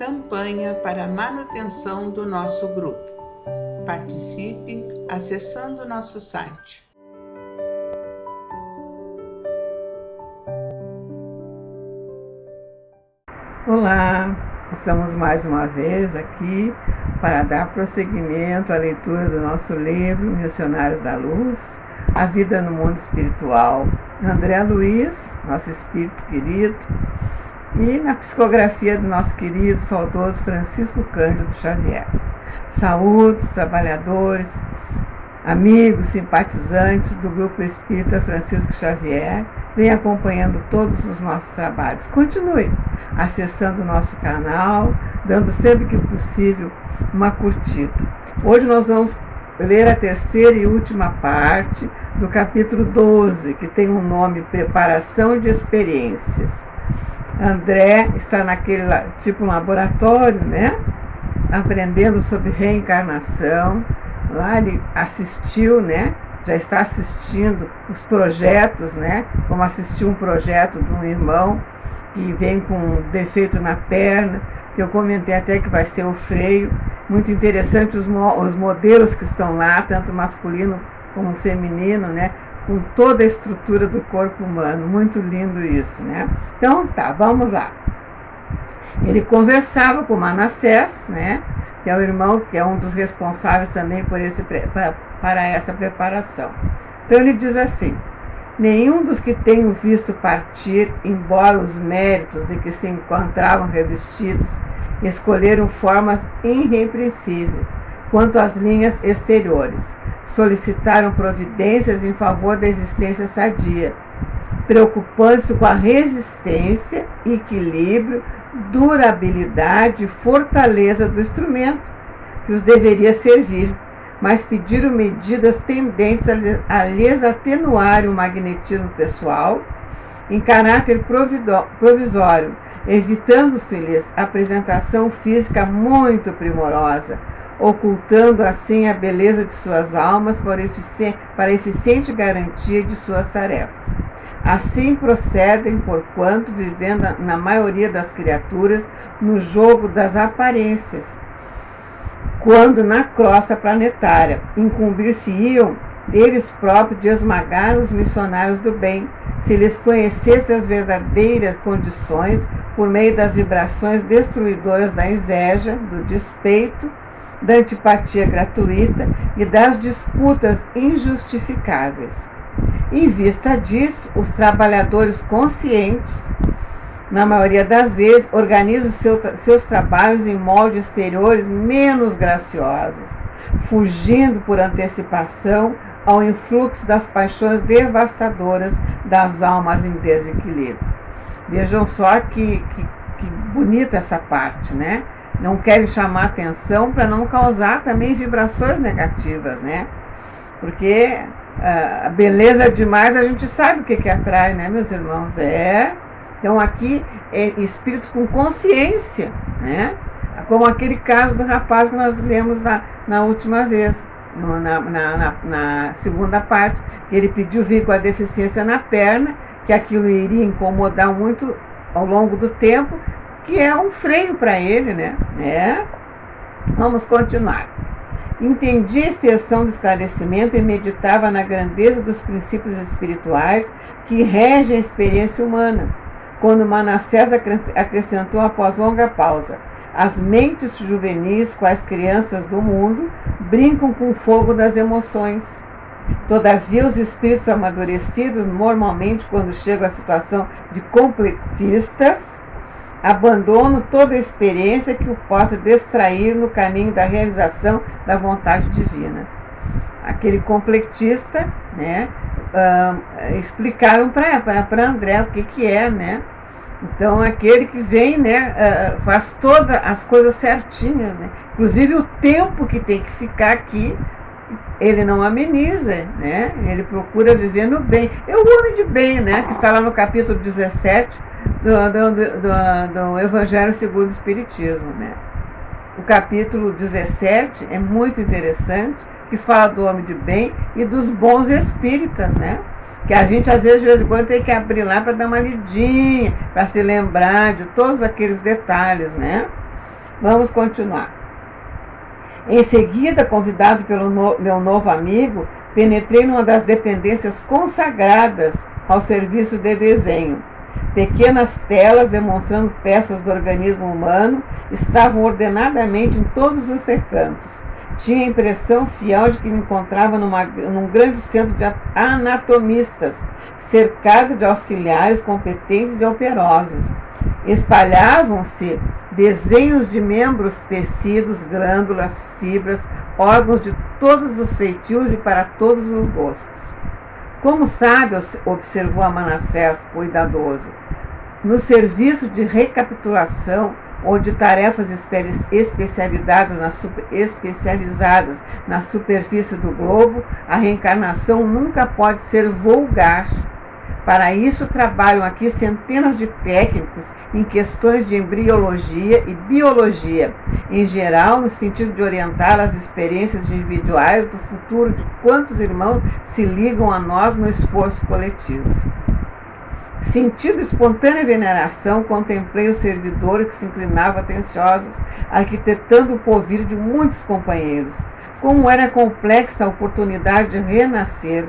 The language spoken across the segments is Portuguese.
campanha para a manutenção do nosso grupo. Participe acessando nosso site. Olá, estamos mais uma vez aqui para dar prosseguimento à leitura do nosso livro Missionários da Luz, A Vida no Mundo Espiritual, André Luiz, nosso espírito querido, e na psicografia do nosso querido saudoso Francisco Cândido Xavier. Saúdos, trabalhadores, amigos, simpatizantes do Grupo Espírita Francisco Xavier, vem acompanhando todos os nossos trabalhos. Continue acessando o nosso canal, dando sempre que possível uma curtida. Hoje nós vamos ler a terceira e última parte do capítulo 12, que tem um nome Preparação de Experiências. André está naquele tipo laboratório, né? Aprendendo sobre reencarnação. Lá ele assistiu, né? Já está assistindo os projetos, né? Como assistiu um projeto de um irmão que vem com um defeito na perna, que eu comentei até que vai ser o freio. Muito interessante os modelos que estão lá, tanto masculino como feminino, né? Com toda a estrutura do corpo humano. Muito lindo isso, né? Então, tá, vamos lá. Ele conversava com Manassés, né? Que é o irmão, que é um dos responsáveis também para essa preparação. Então ele diz assim: nenhum dos que tenho visto partir, embora os méritos de que se encontravam revestidos, escolheram formas irrepreensíveis quanto às linhas exteriores. Solicitaram providências em favor da existência sadia, preocupando-se com a resistência, equilíbrio, durabilidade e fortaleza do instrumento que os deveria servir, mas pediram medidas tendentes a lhes atenuar o magnetismo pessoal em caráter provisório, evitando-se-lhes a apresentação física muito primorosa, ocultando assim a beleza de suas almas para eficiente garantia de suas tarefas. Assim procedem, porquanto, vivendo na maioria das criaturas no jogo das aparências, quando na crosta planetária incumbir-se-iam eles próprios de esmagar os missionários do bem, se lhes conhecessem as verdadeiras condições por meio das vibrações destruidoras da inveja, do despeito, da antipatia gratuita e das disputas injustificáveis. Em vista disso, os trabalhadores conscientes, na maioria das vezes, organizam seus trabalhos em moldes exteriores menos graciosos, fugindo por antecipação ao influxo das paixões devastadoras das almas em desequilíbrio. Vejam só que bonita essa parte, né? Não querem chamar atenção para não causar também vibrações negativas, né? Porque a beleza demais a gente sabe o que atrai, né, meus irmãos? Então aqui espíritos com consciência, né? Como aquele caso do rapaz que nós lemos na última vez, na segunda parte, que ele pediu vir com a deficiência na perna, que aquilo iria incomodar muito ao longo do tempo, que é um freio para ele, né? Vamos continuar. Entendi a extensão do esclarecimento e meditava na grandeza dos princípios espirituais que regem a experiência humana, quando Manassés acrescentou após longa pausa: as mentes juvenis, quais crianças do mundo, brincam com o fogo das emoções. Todavia, os espíritos amadurecidos, normalmente, quando chegam à situação de completistas, abandonam toda a experiência que o possa distrair no caminho da realização da vontade divina. Aquele completista, né, explicaram para André o que é, né? Então, aquele que vem, né, faz todas as coisas certinhas, né? Inclusive o tempo que tem que ficar aqui, ele não ameniza, né? Ele procura viver no bem. É o homem de bem, né, que está lá no capítulo 17 do Evangelho segundo o Espiritismo, né? O capítulo 17 é muito interessante, que fala do homem de bem e dos bons espíritas, né? Que a gente, às vezes, de vez em quando, tem que abrir lá para dar uma lidinha, para se lembrar de todos aqueles detalhes, né? Vamos continuar. Em seguida, convidado pelo meu novo amigo, penetrei numa das dependências consagradas ao serviço de desenho. Pequenas telas demonstrando peças do organismo humano estavam ordenadamente em todos os recantos. Tinha a impressão fiel de que me encontrava num grande centro de anatomistas, cercado de auxiliares competentes e operosos. Espalhavam-se desenhos de membros, tecidos, glândulas, fibras, órgãos de todos os feitios e para todos os gostos. Como sabe, observou Manassés, cuidadoso, no serviço de recapitulação ou de tarefas especializadas na superfície do globo, a reencarnação nunca pode ser vulgar. Para isso, trabalham aqui centenas de técnicos em questões de embriologia e biologia, em geral, no sentido de orientar as experiências individuais do futuro de quantos irmãos se ligam a nós no esforço coletivo. Sentindo espontânea veneração, contemplei os servidores que se inclinavam atenciosos, arquitetando o porvir de muitos companheiros. Como era complexa a oportunidade de renascer,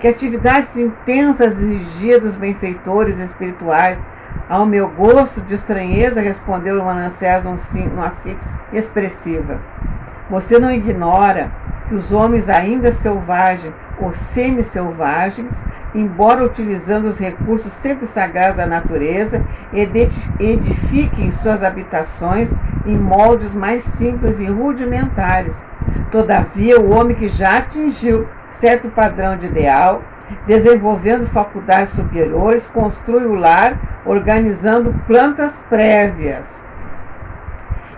que atividades intensas exigia dos benfeitores espirituais. Ao meu gosto de estranheza, respondeu Manassés numa síntese expressiva. Você não ignora que os homens ainda selvagens ou semi-selvagens, embora utilizando os recursos sempre sagrados da natureza, edifiquem suas habitações em moldes mais simples e rudimentares. Todavia, o homem que já atingiu certo padrão de ideal, desenvolvendo faculdades superiores, construi o lar, organizando plantas prévias,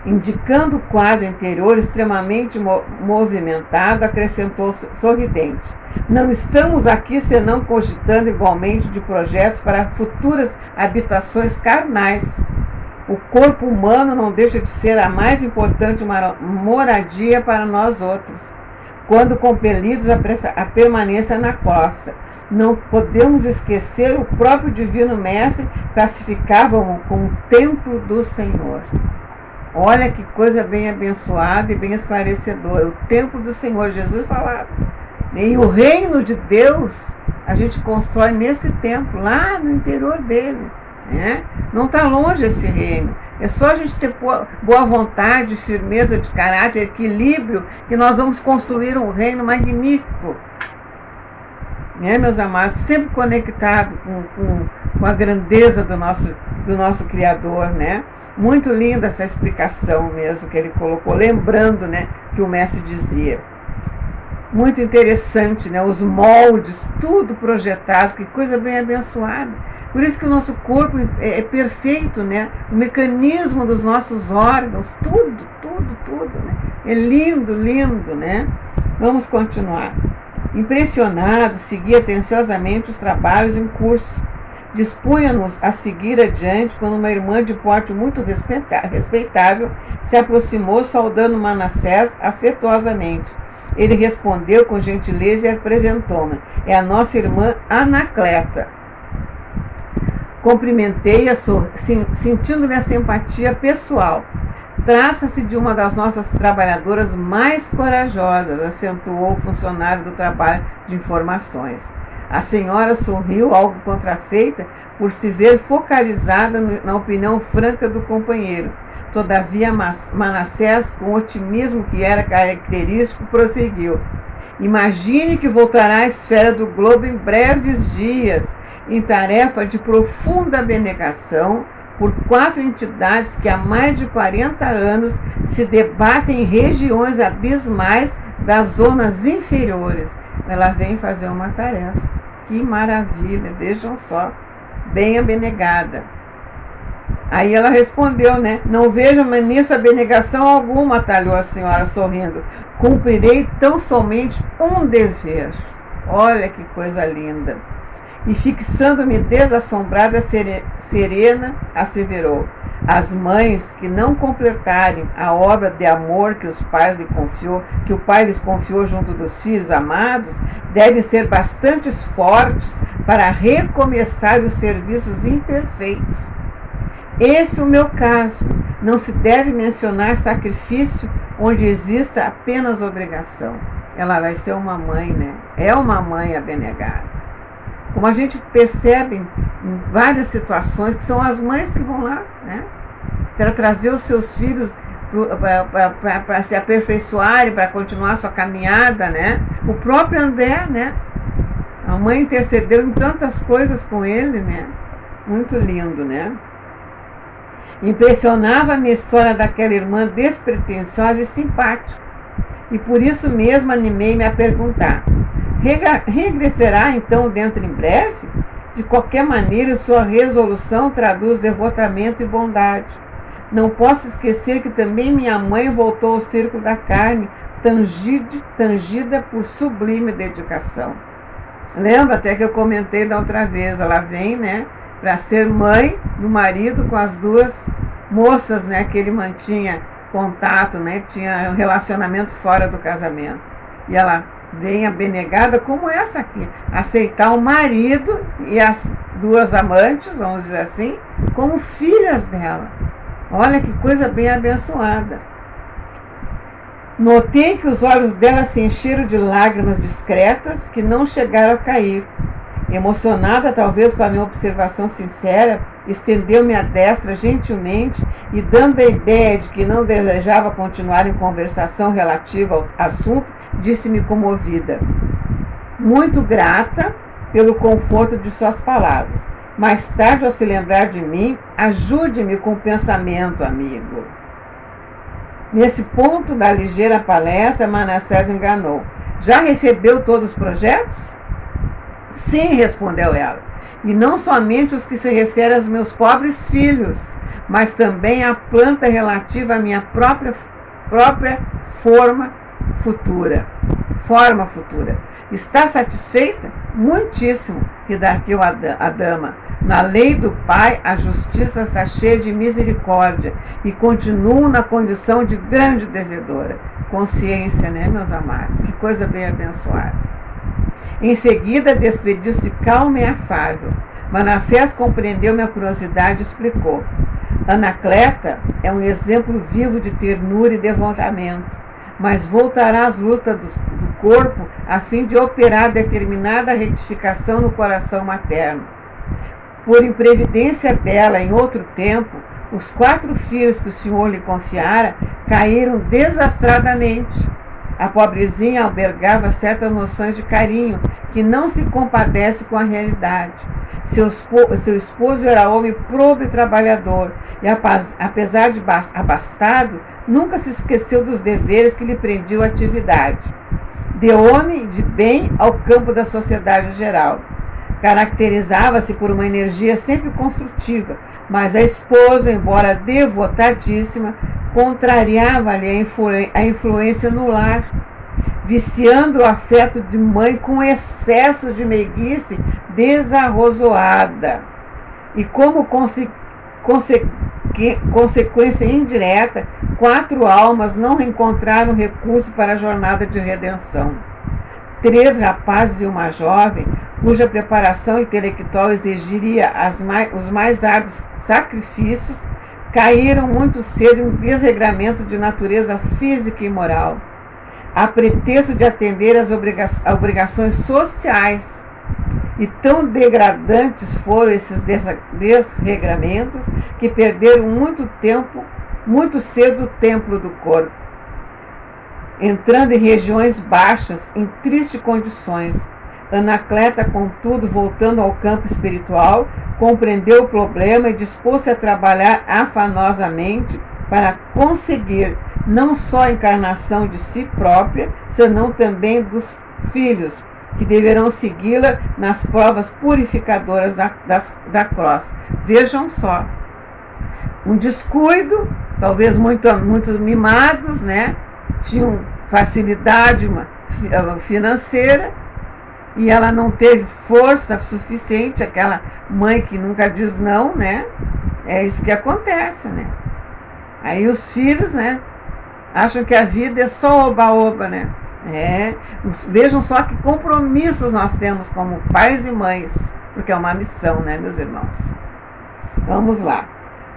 indicando o quadro interior extremamente movimentado, acrescentou sorridente. Não estamos aqui senão cogitando igualmente de projetos para futuras habitações carnais. O corpo humano não deixa de ser a mais importante moradia para nós outros, quando compelidos à permanência na costa. Não podemos esquecer o próprio Divino Mestre classificava-o como o templo do Senhor. Olha que coisa bem abençoada e bem esclarecedora. O templo do Senhor, Jesus falava. E o reino de Deus a gente constrói nesse templo, lá no interior dele. Né? Não está longe esse reino. É só a gente ter boa vontade, firmeza de caráter, equilíbrio, que nós vamos construir um reino magnífico. Né, meus amados? Sempre conectado com a grandeza do nosso Criador. Né? Muito linda essa explicação mesmo que ele colocou, lembrando, né, que o mestre dizia. Muito interessante, né? Os moldes, tudo projetado, que coisa bem abençoada. Por isso que o nosso corpo é perfeito, né? O mecanismo dos nossos órgãos, tudo, né? É lindo, lindo, né? Vamos continuar. Impressionado, segui atenciosamente os trabalhos em curso. Dispunha-nos a seguir adiante quando uma irmã de porte muito respeitável se aproximou, saudando Manassés afetuosamente. Ele respondeu com gentileza e apresentou-me. É a nossa irmã Anacleta. Cumprimentei-a, sentindo-lhe a simpatia pessoal. Trata-se de uma das nossas trabalhadoras mais corajosas, acentuou o funcionário do trabalho de informações. A senhora sorriu, algo contrafeita, por se ver focalizada na opinião franca do companheiro. Todavia, Manassés, com o otimismo que era característico, prosseguiu. Imagine que voltará à esfera do globo em breves dias, em tarefa de profunda abnegação, por 4 entidades que há mais de 40 anos se debatem em regiões abismais das zonas inferiores. Ela vem fazer uma tarefa. Que maravilha, vejam só, bem abnegada. Aí ela respondeu, né? Não vejo nisso abnegação alguma, atalhou a senhora sorrindo. Cumprirei tão somente um dever. Olha que coisa linda. E fixando-me desassombrada, serena, asseverou: as mães que não completarem a obra de amor que o pai lhes confiou junto dos filhos amados, devem ser bastante fortes para recomeçar os serviços imperfeitos. Esse é o meu caso. Não se deve mencionar sacrifício onde exista apenas obrigação. Ela vai ser uma mãe, né? É uma mãe abnegada. Como a gente percebe em várias situações, que são as mães que vão lá, né? Para trazer os seus filhos para se aperfeiçoarem, para continuar sua caminhada, né? O próprio André, né? A mãe intercedeu em tantas coisas com ele, né? Muito lindo, né? Impressionava-me a história daquela irmã despretensiosa e simpática. E por isso mesmo animei-me a perguntar: regressará então dentro em breve? De qualquer maneira, sua resolução traduz devotamento e bondade. Não posso esquecer que também minha mãe voltou ao círculo da carne, tangida por sublime dedicação. Lembra até que eu comentei da outra vez, ela vem, né, para ser mãe do marido com as duas moças, né, que ele mantinha contato, né, tinha um relacionamento fora do casamento. E ela vem abnegada como essa aqui, aceitar o marido e as duas amantes, vamos dizer assim, como filhas dela. Olha que coisa bem abençoada. Notei que os olhos dela se encheram de lágrimas discretas que não chegaram a cair. Emocionada talvez com a minha observação sincera, estendeu-me a destra gentilmente e, dando a ideia de que não desejava continuar em conversação relativa ao assunto, disse-me comovida: muito grata pelo conforto de suas palavras. Mais tarde, ao se lembrar de mim, ajude-me com o pensamento, amigo. Nesse ponto da ligeira palestra, Manassés enganou. Já recebeu todos os projetos? Sim, respondeu ela. E não somente os que se referem aos meus pobres filhos, mas também a planta relativa à minha própria forma futura. Está satisfeita? Muitíssimo, redarguiu a dama. Na lei do Pai, a justiça está cheia de misericórdia e continuo na condição de grande devedora. Consciência, né, meus amados? Que coisa bem abençoada. Em seguida, despediu-se calma e afável. Manassés compreendeu minha curiosidade e explicou. Anacleta é um exemplo vivo de ternura e devotamento, mas voltará às lutas do corpo a fim de operar determinada retificação no coração materno. Por imprevidência dela, em outro tempo, os 4 filhos que o Senhor lhe confiara caíram desastradamente. A pobrezinha albergava certas noções de carinho que não se compadece com a realidade. Seu esposo era homem probo e trabalhador, e apesar de abastado, nunca se esqueceu dos deveres que lhe prendiam a atividade. De homem de bem ao campo da sociedade geral. Caracterizava-se por uma energia sempre construtiva, mas a esposa, embora devotadíssima, contrariava-lhe a influência no lar, viciando o afeto de mãe com excesso de meiguice desarrozoada. E como consequência indireta, 4 almas não encontraram recurso para a jornada de redenção. 3 rapazes e uma jovem, cuja preparação intelectual exigiria os mais árduos sacrifícios, caíram muito cedo em um desregramento de natureza física e moral, a pretexto de atender às obrigações sociais. E tão degradantes foram esses desregramentos que perderam muito cedo o templo do corpo, entrando em regiões baixas, em tristes condições. Anacleta, contudo, voltando ao campo espiritual, compreendeu o problema e dispôs-se a trabalhar afanosamente para conseguir não só a encarnação de si própria, senão também dos filhos, que deverão segui-la nas provas purificadoras da crosta. Vejam só, um descuido, talvez muitos mimados, né? Tinham facilidade financeira, e ela não teve força suficiente, aquela mãe que nunca diz não, né? É isso que acontece, né? Aí os filhos, né, acham que a vida é só oba-oba, né? Vejam só que compromissos nós temos como pais e mães, porque é uma missão, né, meus irmãos? Vamos lá.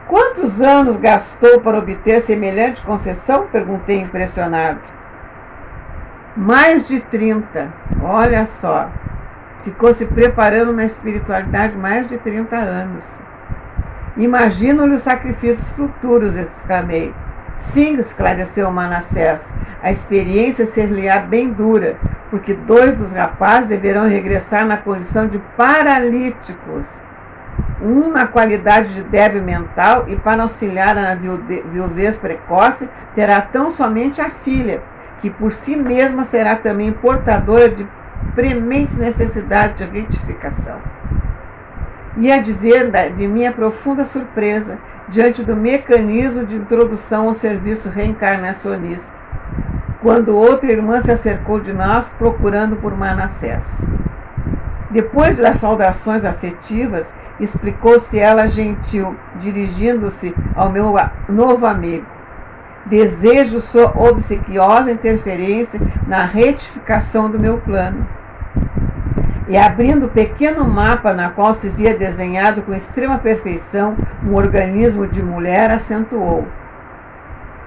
Quantos anos gastou para obter semelhante concessão? Perguntei impressionado. Mais de 30, olha só. Ficou se preparando na espiritualidade mais de 30 anos. Imagino-lhe os sacrifícios futuros, exclamei. Sim, esclareceu Manassés, a experiência ser-lhe-á bem dura, porque 2 dos rapazes deverão regressar na condição de paralíticos. Um na qualidade de débil mental e para auxiliar na viuvez precoce terá tão somente a filha, que por si mesma será também portadora de prementes necessidades de retificação. E a dizer de minha profunda surpresa diante do mecanismo de introdução ao serviço reencarnacionista, quando outra irmã se acercou de nós procurando por Manassés. Depois das saudações afetivas, explicou-se ela gentil, dirigindo-se ao meu novo amigo. Desejo sua obsequiosa interferência na retificação do meu plano. E abrindo o pequeno mapa na qual se via desenhado com extrema perfeição um organismo de mulher, acentuou: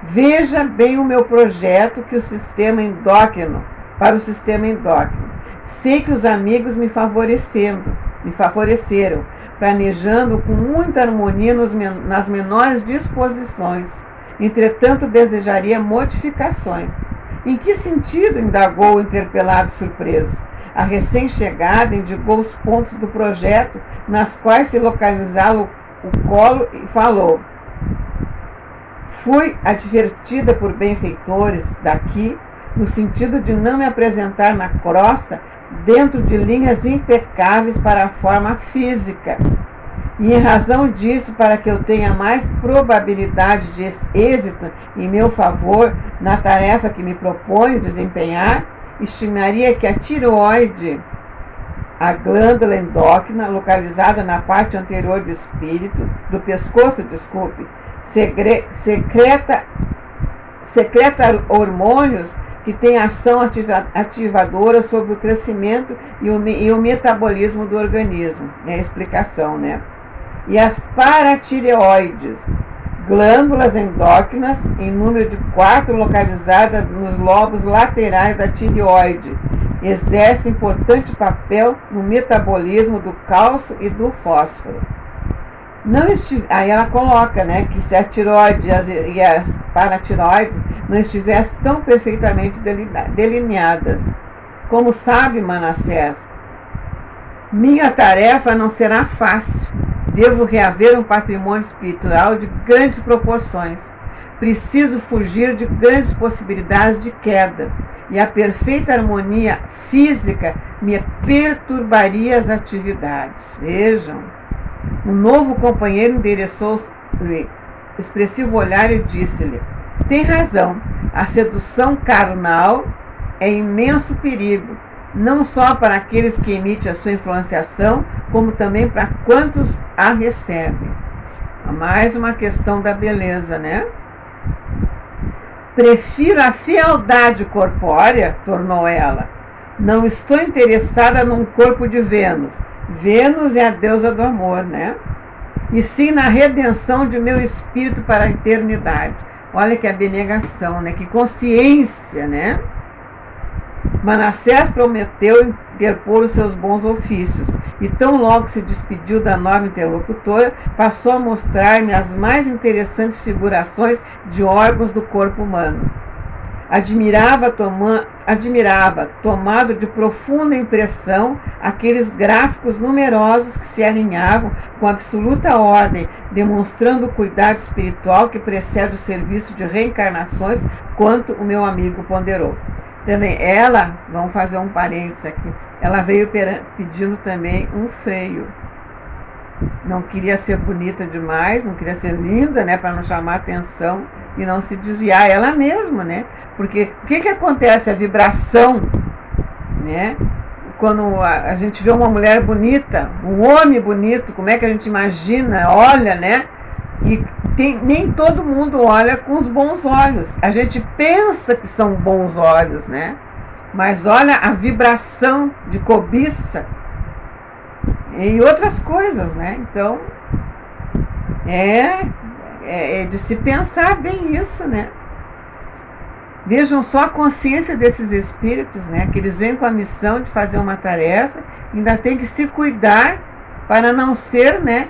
veja bem o meu projeto para o sistema endócrino. Sei que os amigos me favoreceram, planejando com muita harmonia nas menores disposições. Entretanto, desejaria modificações. Em que sentido? Indagou o interpelado surpreso. A recém-chegada indicou os pontos do projeto nas quais se localizava o colo e falou: fui advertida por benfeitores daqui no sentido de não me apresentar na crosta dentro de linhas impecáveis para a forma física. E em razão disso, para que eu tenha mais probabilidade de êxito em meu favor na tarefa que me proponho desempenhar, estimaria que a tireoide, a glândula endócrina, localizada na parte anterior do pescoço, secreta hormônios que têm ação ativadora sobre o crescimento e o metabolismo do organismo. É a explicação, né? E as paratireoides, glândulas endócrinas, em número de 4, localizadas nos lobos laterais da tireoide, exercem importante papel no metabolismo do cálcio e do fósforo. Aí ela coloca, né, que se a tireoide e as paratireoides não estivessem tão perfeitamente delineadas. Como sabe Manassés, minha tarefa não será fácil. Devo reaver um patrimônio espiritual de grandes proporções. Preciso fugir de grandes possibilidades de queda. E a perfeita harmonia física me perturbaria as atividades. Vejam. Um novo companheiro endereçou-lhe expressivo olhar e disse-lhe: tem razão, a sedução carnal é imenso perigo, não só para aqueles que emitem a sua influenciação, como também para quantos a recebem. Mais uma questão da beleza, né? Prefiro a fealdade corpórea, tornou ela. Não estou interessada num corpo de Vênus. Vênus é a deusa do amor, né? E sim na redenção de meu espírito para a eternidade. Olha que abnegação, né? Que consciência, né? Manassés prometeu interpor os seus bons ofícios e tão logo se despediu da nova interlocutora, passou a mostrar-me as mais interessantes figurações de órgãos do corpo humano. Admirava, tomado de profunda impressão, aqueles gráficos numerosos que se alinhavam com absoluta ordem, demonstrando o cuidado espiritual que precede o serviço de reencarnações, quanto o meu amigo ponderou. Também ela, vamos fazer um parênteses aqui, ela veio pedindo também um freio. Não queria ser bonita demais, não queria ser linda, né, para não chamar atenção e não se desviar ela mesma, né? Porque o que acontece? A vibração, né? Quando a gente vê uma mulher bonita, um homem bonito, como é que a gente imagina, olha, né? E nem todo mundo olha com os bons olhos. A gente pensa que são bons olhos, né? Mas olha a vibração de cobiça e outras coisas, né? Então, é de se pensar bem isso, né? Vejam só a consciência desses espíritos, né? Que eles vêm com a missão de fazer uma tarefa, ainda tem que se cuidar para não ser, né,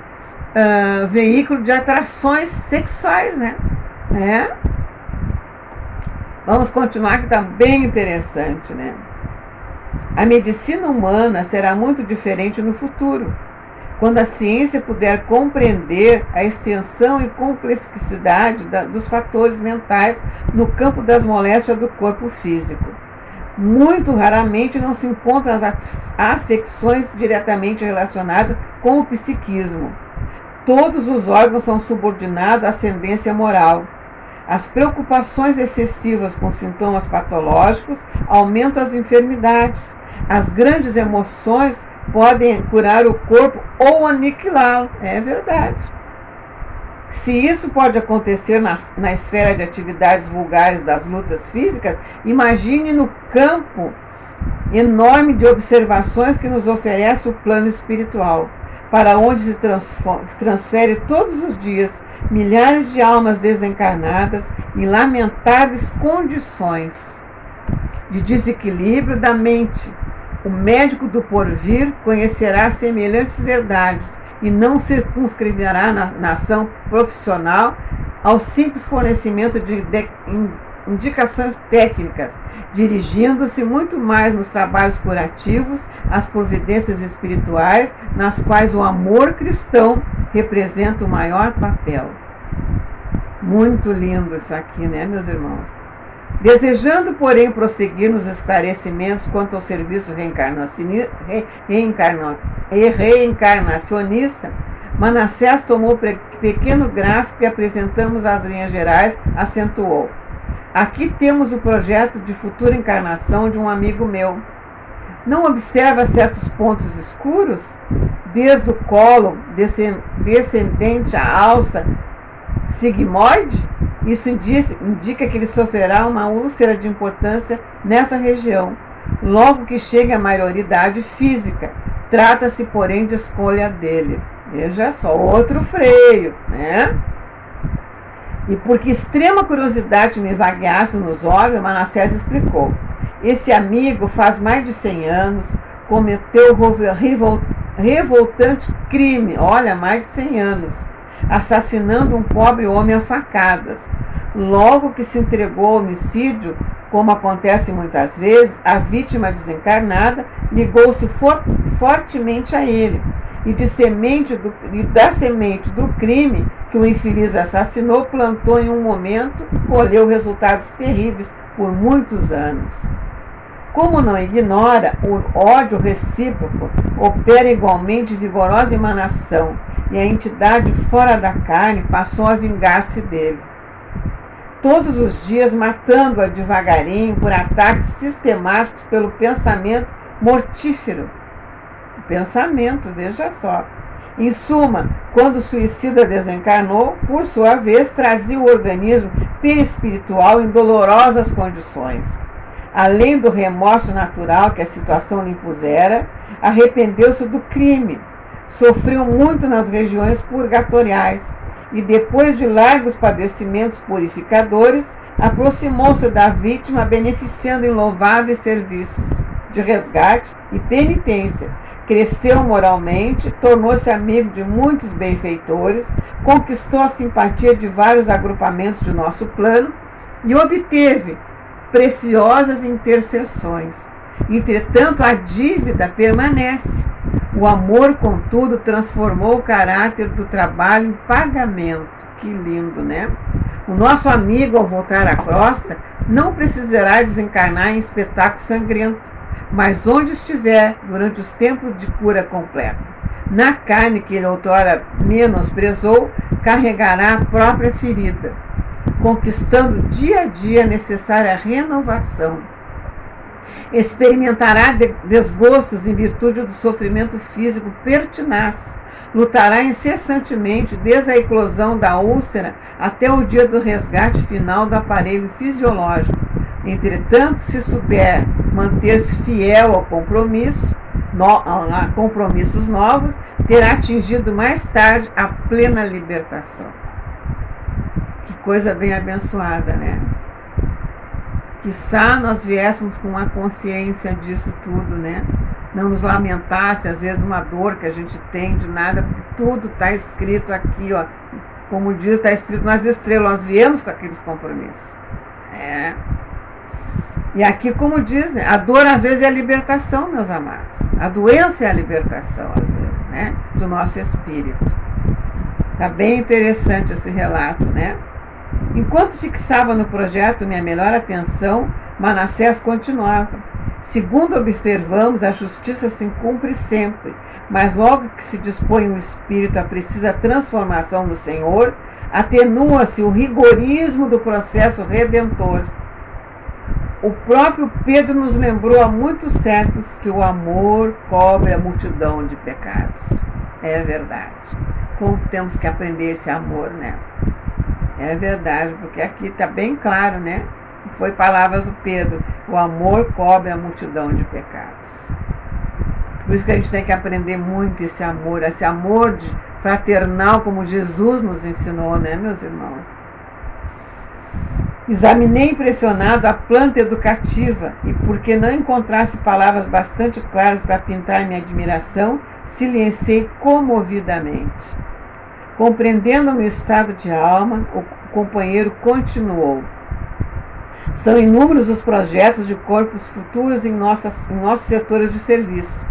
veículo de atrações sexuais, né? Vamos continuar, que está bem interessante, né? A medicina humana será muito diferente no futuro, quando a ciência puder compreender a extensão e complexidade dos fatores mentais no campo das moléstias do corpo físico. Muito raramente não se encontram as afecções diretamente relacionadas com o psiquismo. Todos os órgãos são subordinados à ascendência moral. As preocupações excessivas com sintomas patológicos aumentam as enfermidades. As grandes emoções podem curar o corpo ou aniquilá-lo. É verdade. Se isso pode acontecer na esfera de atividades vulgares das lutas físicas, imagine no campo enorme de observações que nos oferece o plano espiritual, para onde se transfere todos os dias milhares de almas desencarnadas em lamentáveis condições de desequilíbrio da mente. O médico do porvir conhecerá semelhantes verdades e não circunscreverá na ação profissional ao simples fornecimento de indicações técnicas, dirigindo-se muito mais nos trabalhos curativos às providências espirituais, nas quais o amor cristão representa o maior papel. Muito lindo isso aqui, né, meus irmãos? Desejando, porém, prosseguir nos esclarecimentos quanto ao serviço reencarnacionista, Manassés tomou pequeno gráfico e apresentamos as linhas gerais, acentuou. Aqui temos o projeto de futura encarnação de um amigo meu. Não observa certos pontos escuros? Desde o colo descendente à alça sigmoide? Isso indica que ele sofrerá uma úlcera de importância nessa região, logo que chegue à maioridade física. Trata-se, porém, de escolha dele. Veja só, outro freio, né? E porque extrema curiosidade me vagueasse nos olhos, Manassés explicou. Esse amigo, faz mais de 100 anos, cometeu revoltante crime, olha, mais de 100 anos, assassinando um pobre homem a facadas. Logo que se entregou ao homicídio, como acontece muitas vezes, a vítima desencarnada ligou-se fortemente a ele, e da semente do crime que o infeliz assassinou, plantou em um momento, colheu resultados terríveis por muitos anos. Como não ignora, o ódio recíproco opera igualmente vigorosa emanação, e a entidade fora da carne passou a vingar-se dele, todos os dias matando-a devagarinho por ataques sistemáticos pelo pensamento mortífero. O pensamento, veja só. Em suma, quando o suicida desencarnou, por sua vez, trazia o organismo perispiritual em dolorosas condições. Além do remorso natural que a situação lhe impusera, arrependeu-se do crime, sofreu muito nas regiões purgatoriais e, depois de largos padecimentos purificadores, aproximou-se da vítima, beneficiando em louváveis serviços de resgate e penitência. Cresceu moralmente, tornou-se amigo de muitos benfeitores, conquistou a simpatia de vários agrupamentos de nosso plano e obteve preciosas intercessões. Entretanto, a dívida permanece. O amor, contudo, transformou o caráter do trabalho em pagamento. Que lindo, né? O nosso amigo, ao voltar à crosta, não precisará desencarnar em espetáculo sangrento, mas onde estiver, durante os tempos de cura completa, na carne que ele outrora menosprezou, carregará a própria ferida, conquistando dia a dia a necessária renovação. Experimentará desgostos em virtude do sofrimento físico pertinaz, lutará incessantemente desde a eclosão da úlcera até o dia do resgate final do aparelho fisiológico. Entretanto, se souber manter-se fiel ao a compromissos novos, terá atingido mais tarde a plena libertação. Que coisa bem abençoada, né? Quiçá nós viéssemos com uma consciência disso tudo, né? Não nos lamentasse, às vezes, de uma dor que a gente tem, de nada, porque tudo está escrito aqui, ó. Como diz, está escrito nas estrelas, nós viemos com aqueles compromissos. E aqui, como diz, né? A dor às vezes é a libertação, meus amados. A doença é a libertação, às vezes, né? Do nosso espírito. Está bem interessante esse relato, né? Enquanto fixava no projeto minha melhor atenção, Manassés continuava. Segundo observamos, a justiça se cumpre sempre, mas logo que se dispõe o espírito à precisa transformação no Senhor, atenua-se o rigorismo do processo redentor. O próprio Pedro nos lembrou há muitos séculos que o amor cobre a multidão de pecados. É verdade. Como temos que aprender esse amor, né? É verdade, porque aqui está bem claro, né? Foi palavras do Pedro. O amor cobre a multidão de pecados. Por isso que a gente tem que aprender muito esse amor fraternal, como Jesus nos ensinou, né, meus irmãos? Examinei impressionado a planta educativa e, porque não encontrasse palavras bastante claras para pintar minha admiração, silenciei comovidamente. Compreendendo o meu estado de alma, o companheiro continuou. São inúmeros os projetos de corpos futuros em nossos setores de serviço.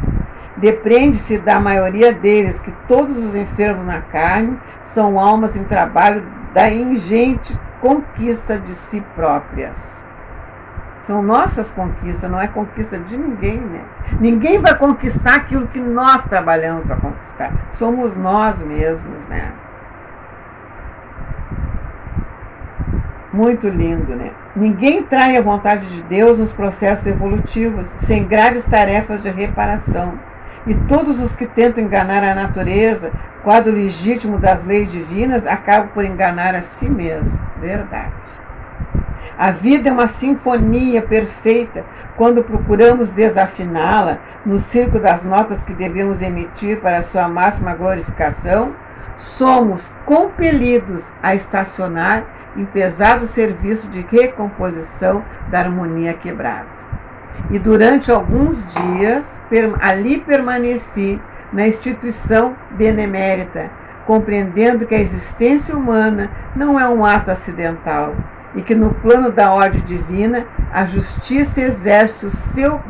Depreende-se da maioria deles que todos os enfermos na carne são almas em trabalho da ingente conquista de si próprias. São nossas conquistas, não é conquista de ninguém, né? Ninguém vai conquistar aquilo que nós trabalhamos para conquistar. Somos nós mesmos, né? Muito lindo, né? Ninguém trai a vontade de Deus nos processos evolutivos, sem graves tarefas de reparação. E todos os que tentam enganar a natureza, quadro legítimo das leis divinas, acabam por enganar a si mesmo. Verdade. A vida é uma sinfonia perfeita quando procuramos desafiná-la no circo das notas que devemos emitir para a sua máxima glorificação. Somos compelidos a estacionar em pesado serviço de recomposição da harmonia quebrada. E durante alguns dias ali permaneci na instituição benemérita, compreendendo que a existência humana não é um ato acidental e que no plano da ordem divina a justiça exerce o seu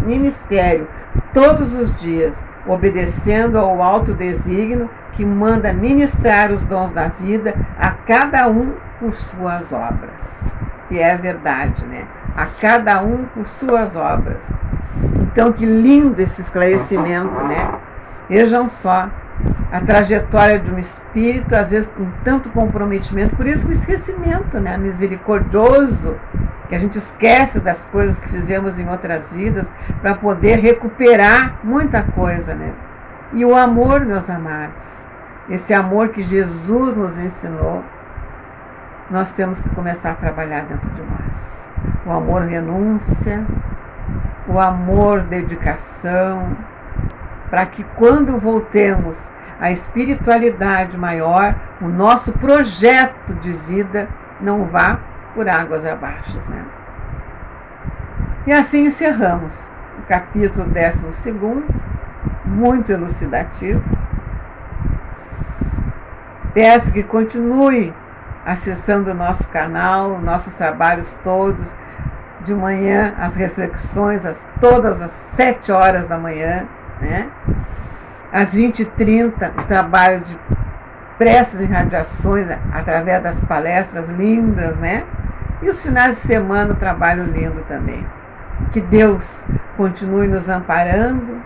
ministério todos os dias, obedecendo ao alto desígnio que manda ministrar os dons da vida a cada um por suas obras. E é verdade, né? A cada um por suas obras. Então, que lindo esse esclarecimento, né? Vejam só, a trajetória de um espírito, às vezes com tanto comprometimento, por isso o esquecimento, né? Misericordioso, que a gente esquece das coisas que fizemos em outras vidas para poder recuperar muita coisa, né? E o amor, meus amados, esse amor que Jesus nos ensinou, nós temos que começar a trabalhar dentro de nós. O amor renúncia, o amor dedicação, para que quando voltemos à espiritualidade maior, o nosso projeto de vida não vá por águas abaixo, né? E assim encerramos o capítulo 12º, muito elucidativo. Peço que continue acessando o nosso canal, nossos trabalhos todos, de manhã as reflexões, todas as 7 horas da manhã, né? Às 20h30, o trabalho de preces e radiações através das palestras lindas, né? E os finais de semana, o trabalho lindo também. Que Deus continue nos amparando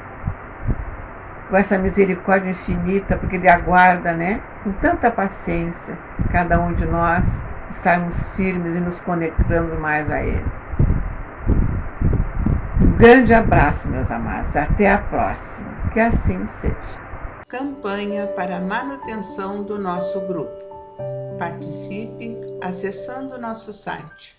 com essa misericórdia infinita, porque Ele aguarda, né? Com tanta paciência, cada um de nós estarmos firmes e nos conectando mais a Ele. Um grande abraço, meus amados. Até a próxima. Que assim seja. Campanha para a manutenção do nosso grupo. Participe acessando nosso site